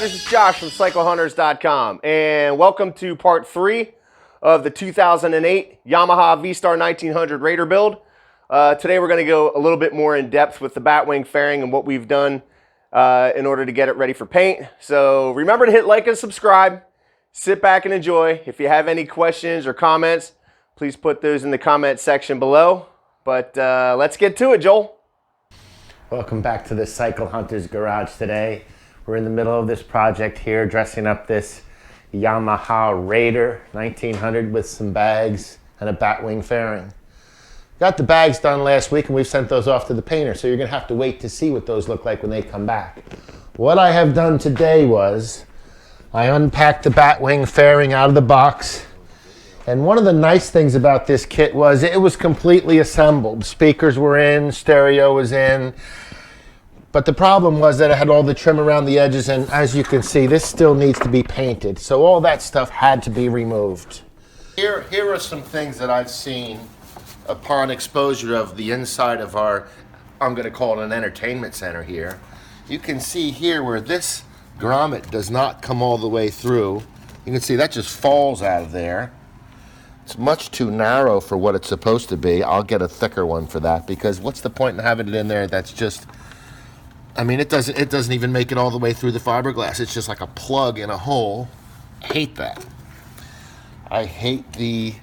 Riders, it's Josh from CycleHunters.com, and welcome to part 3 of the 2008 Yamaha V-Star 1900 Raider build. Today we're going to go a little bit more in depth with the Batwing fairing and what we've done in order to get it ready for paint. So remember to hit like and subscribe. Sit back and enjoy. If you have any questions or comments, please put those in the comment section below. But let's get to it, Joel. Welcome back to the Cycle Hunters garage today. We're in the middle of this project here, dressing up this Yamaha Raider 1900 with some bags and a Batwing fairing. Got the bags done last week and we've sent those off to the painter, so you're gonna have to wait to see what those look like when they come back. What I have done today was I unpacked the Batwing fairing out of the box, and one of the nice things about this kit was it was completely assembled. Speakers were in, stereo was in, but the problem was that it had all the trim around the edges, and as you can see, this still needs to be painted. So all that stuff had to be removed. Here are some things that I've seen upon exposure of the inside of our, I'm going to call it an entertainment center here. You can see here where this grommet does not come all the way through. You can see that just falls out of there. It's much too narrow for what it's supposed to be. I'll get a thicker one for that, because what's the point in having it in there that's just, I mean, it doesn't even make it all the way through the fiberglass. It's just like a plug in a hole. I hate that. I hate the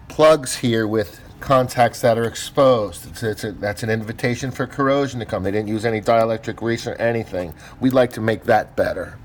plugs here with contacts that are exposed. That's an invitation for corrosion to come. They didn't use any dielectric grease or anything. We'd like to make that better.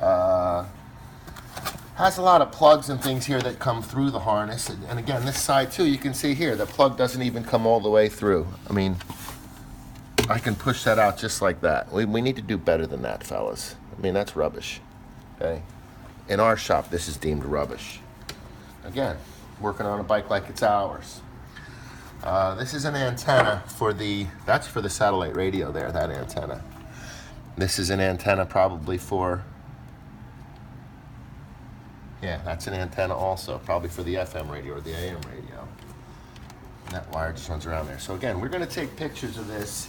Has a lot of plugs and things here that come through the harness. And again, this side too, you can see here, the plug doesn't even come all the way through. I mean, I can push that out just like that. We need to do better than that, fellas. I mean, that's rubbish, okay? In our shop, this is deemed rubbish. Again, working on a bike like it's ours. This is an antenna for that's for the satellite radio there, that antenna. This is an antenna probably for, yeah, that's an antenna also, probably for the FM radio or the AM radio. And that wire just runs around there. So again, we're gonna take pictures of this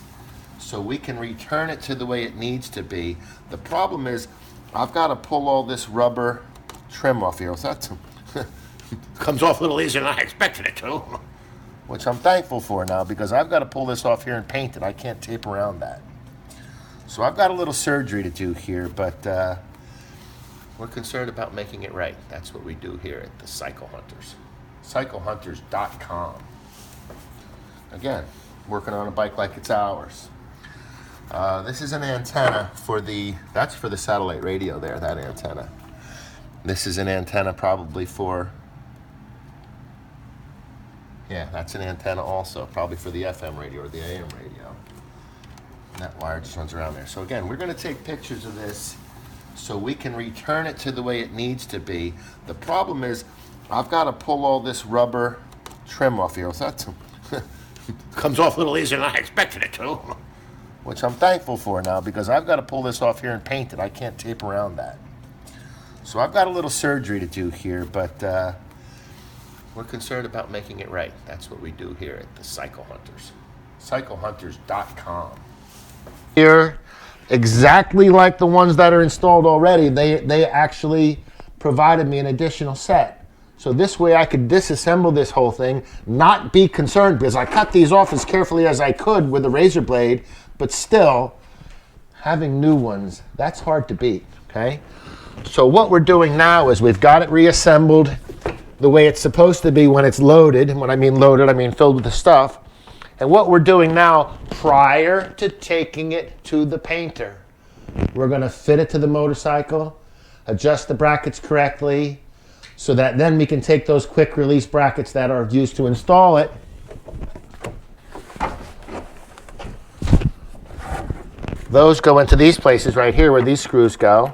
so we can return it to the way it needs to be. The problem is I've got to pull all this rubber trim off here. So that comes off a little easier than I expected it to, which I'm thankful for now, because I've got to pull this off here and paint it. I can't tape around that. So I've got a little surgery to do here, but we're concerned about making it right. That's what we do here at the Cycle Hunters. CycleHunters.com. Again, working on a bike like it's ours. This is an antenna for that's for the satellite radio there, that antenna. This is an antenna probably for, yeah, that's an antenna also, probably for the FM radio or the AM radio. And that wire just runs around there. So again, we're going to take pictures of this so we can return it to the way it needs to be. The problem is I've got to pull all this rubber trim off here. So that's comes off a little easier than I expected it to, which I'm thankful for now, because I've got to pull this off here and paint it. I can't tape around that. So I've got a little surgery to do here, but we're concerned about making it right. That's what we do here at the Cycle Hunters. CycleHunters.com. Here, exactly like the ones that are installed already, they actually provided me an additional set. So this way I could disassemble this whole thing, not be concerned, because I cut these off as carefully as I could with a razor blade, but still, having new ones, that's hard to beat, okay? So what we're doing now is we've got it reassembled the way it's supposed to be when it's loaded. And when I mean loaded, I mean filled with the stuff. And what we're doing now, prior to taking it to the painter, we're gonna fit it to the motorcycle, adjust the brackets correctly, so that then we can take those quick release brackets that are used to install it, those go into these places right here where these screws go.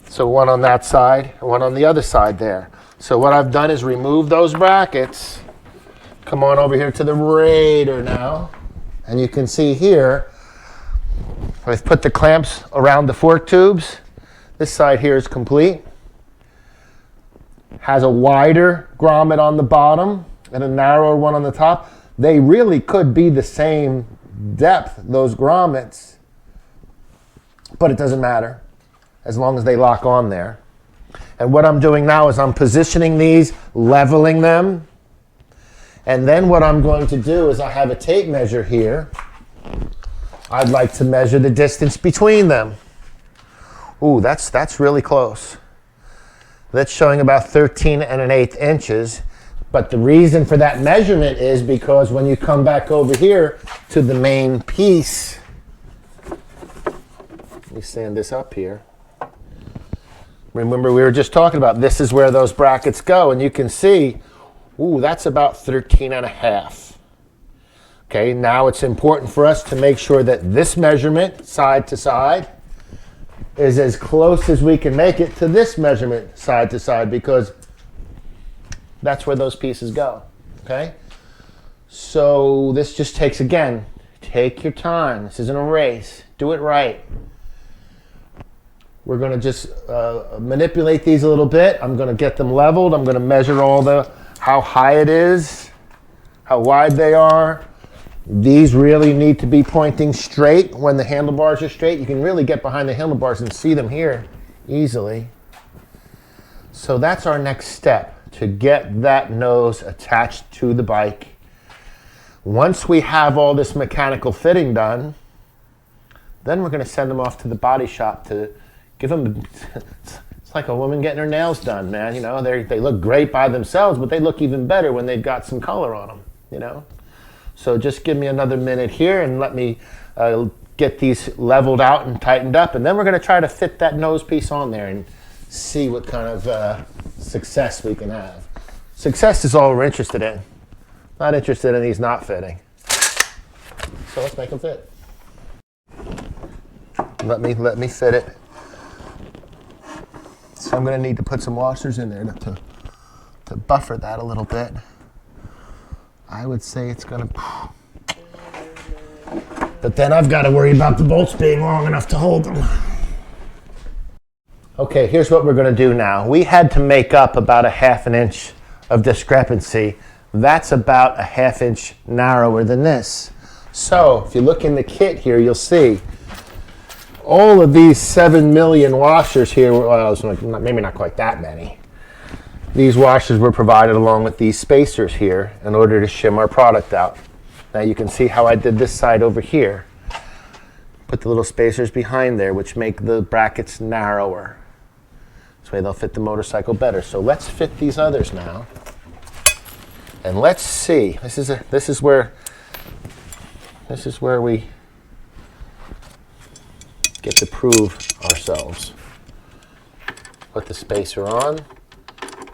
So one on that side, and one on the other side there. So what I've done is remove those brackets. Come on over here to the Raider now. And you can see here, I've put the clamps around the fork tubes. This side here is complete. Has a wider grommet on the bottom and a narrower one on the top. They really could be the same depth, those grommets, but it doesn't matter as long as they lock on there. And what I'm doing now is I'm positioning these, leveling them, and then what I'm going to do is I have a tape measure here. I'd like to measure the distance between them. Ooh, that's really close. That's showing about 13 1/8 inches. But the reason for that measurement is because when you come back over here to the main piece, let me stand this up here. Remember, we were just talking about this is where those brackets go, and you can see, ooh, that's about 13 1/2. Okay, now it's important for us to make sure that this measurement, side to side, is as close as we can make it to this measurement, side to side, because that's where those pieces go, okay? So this just takes, again, take your time. This isn't a race. Do it right. We're going to just manipulate these a little bit. I'm going to get them leveled. I'm going to measure how high it is, how wide they are. These really need to be pointing straight when the handlebars are straight. You can really get behind the handlebars and see them here easily. So that's our next step, to get that nose attached to the bike. Once we have all this mechanical fitting done, then we're going to send them off to the body shop to give them, it's like a woman getting her nails done, man. You know, they look great by themselves, but they look even better when they've got some color on them, you know. So just give me another minute here and let me get these leveled out and tightened up, and then we're going to try to fit that nose piece on there and see what kind of success we can have. Success is all we're interested in. Not interested in these not fitting. So let's make them fit. Let me fit it. So I'm going to need to put some washers in there to buffer that a little bit. I would say it's going to... But then I've got to worry about the bolts being long enough to hold them. Okay, here's what we're going to do now. We had to make up about a 1/2 inch of discrepancy. That's about a 1/2 inch narrower than this. So if you look in the kit here, you'll see all of these 7 million washers here, well, it's maybe not quite that many. These washers were provided along with these spacers here in order to shim our product out. Now you can see how I did this side over here. Put the little spacers behind there, which make the brackets narrower. This way they'll fit the motorcycle better. So let's fit these others now. And let's see, this is where we get to prove ourselves. Put the spacer on.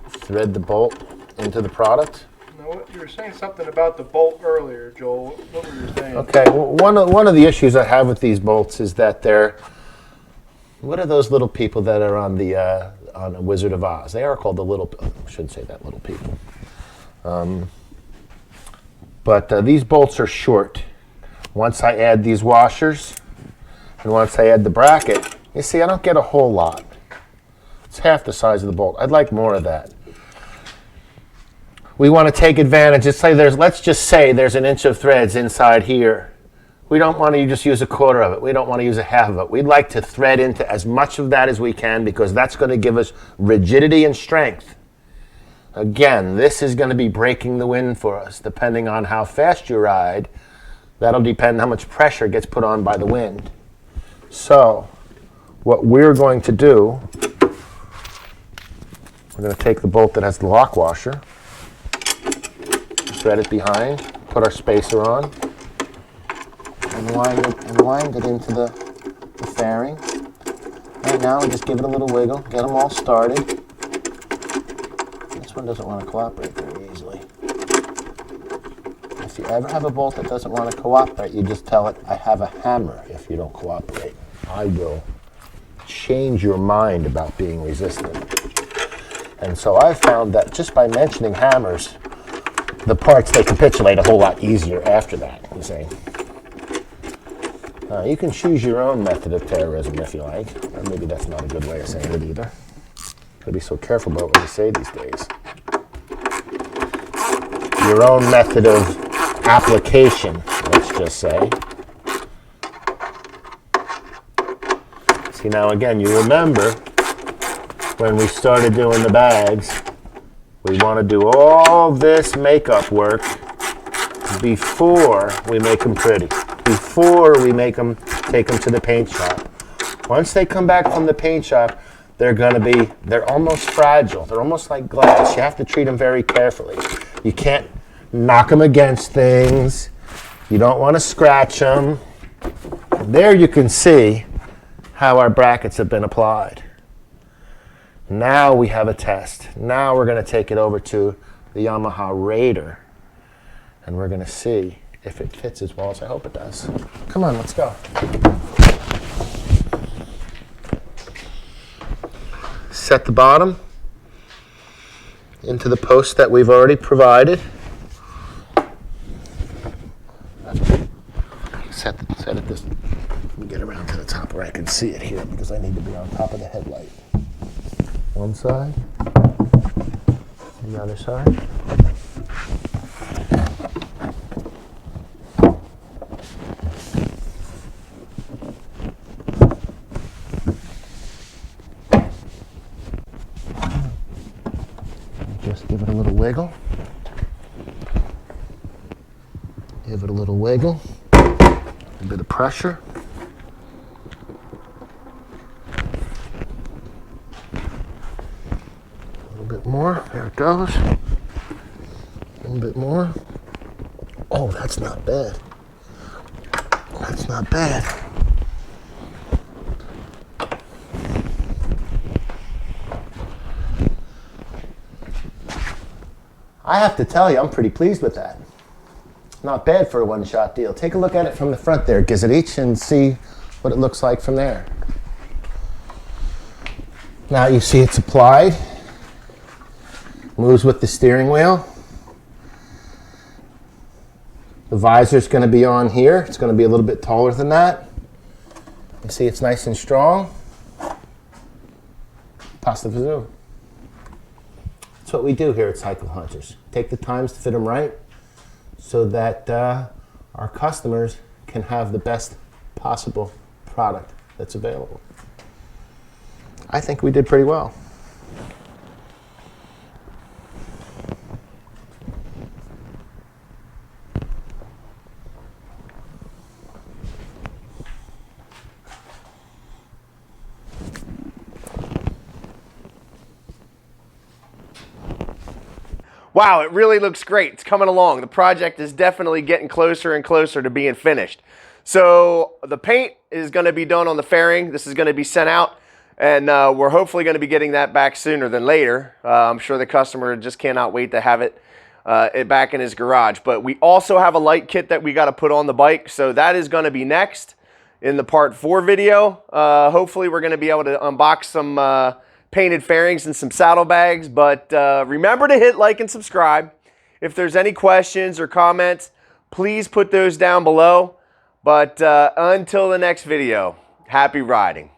Thread the bolt into the product. No, you were saying something about the bolt earlier, Joel. What were you saying? Okay, well, one of the issues I have with these bolts is that they're, what are those little people that are on the Wizard of Oz? They are called the little, I shouldn't say that, little people. But these bolts are short. Once I add these washers, and once I add the bracket, you see I don't get a whole lot. It's half the size of the bolt. I'd like more of that. We want to take advantage. Let's just say there's an inch of threads inside here. We don't want to just use a quarter of it. We don't want to use a half of it. We'd like to thread into as much of that as we can because that's going to give us rigidity and strength. Again, this is going to be breaking the wind for us. Depending on how fast you ride, that'll depend how much pressure gets put on by the wind. So, what we're going to do, we're going to take the bolt that has the lock washer, thread it behind, put our spacer on, and wind it into the fairing. Right now, we just give it a little wiggle, get them all started. This one doesn't want to cooperate very easily. If you ever have a bolt that doesn't want to cooperate, you just tell it, I have a hammer if you don't cooperate. I will change your mind about being resistant. And so I've found that just by mentioning hammers, the parts, they capitulate a whole lot easier after that, you see. You can choose your own method of terrorism if you like. Or maybe that's not a good way of saying it either. Gotta be so careful about what you say these days. Your own method of application, let's just say. See, now again, you remember when we started doing the bags, we want to do all this makeup work before we make them pretty, before we take them to the paint shop. Once they come back from the paint shop, they're almost fragile. They're almost like glass. You have to treat them very carefully. You can't knock them against things. You don't want to scratch them. There you can see how our brackets have been applied. Now we have a test. Now we're going to take it over to the Yamaha Raider, and we're going to see if it fits as well as I hope it does. Come on, let's go. Set the bottom into the post that we've already provided. Set it this. Let me get around to the top where I can see it here because I need to be on top of the headlight. One side, the other side. Just give it a little wiggle. Give it a little wiggle. A bit of pressure. A little bit more. There it goes. A little bit more. Oh, that's not bad. That's not bad. I have to tell you, I'm pretty pleased with that. Not bad for a one-shot deal. Take a look at it from the front there, Gizzardich, and see what it looks like from there. Now you see it's applied. Moves with the steering wheel. The visor's going to be on here. It's going to be a little bit taller than that. You see it's nice and strong. Pass the vazoo. That's what we do here at Cycle Hunters. Take the times to fit them right so that our customers can have the best possible product that's available. I think we did pretty well. Wow, it really looks great. It's coming along. The project is definitely getting closer and closer to being finished. So the paint is going to be done on the fairing. This is going to be sent out, and we're hopefully going to be getting that back sooner than later. I'm sure the customer just cannot wait to have it back in his garage. But we also have a light kit that we got to put on the bike, so that is going to be next in the part 4 video. Hopefully we're going to be able to unbox some painted fairings and some saddlebags. But remember to hit like and subscribe. If there's any questions or comments, please put those down below. But until the next video, happy riding.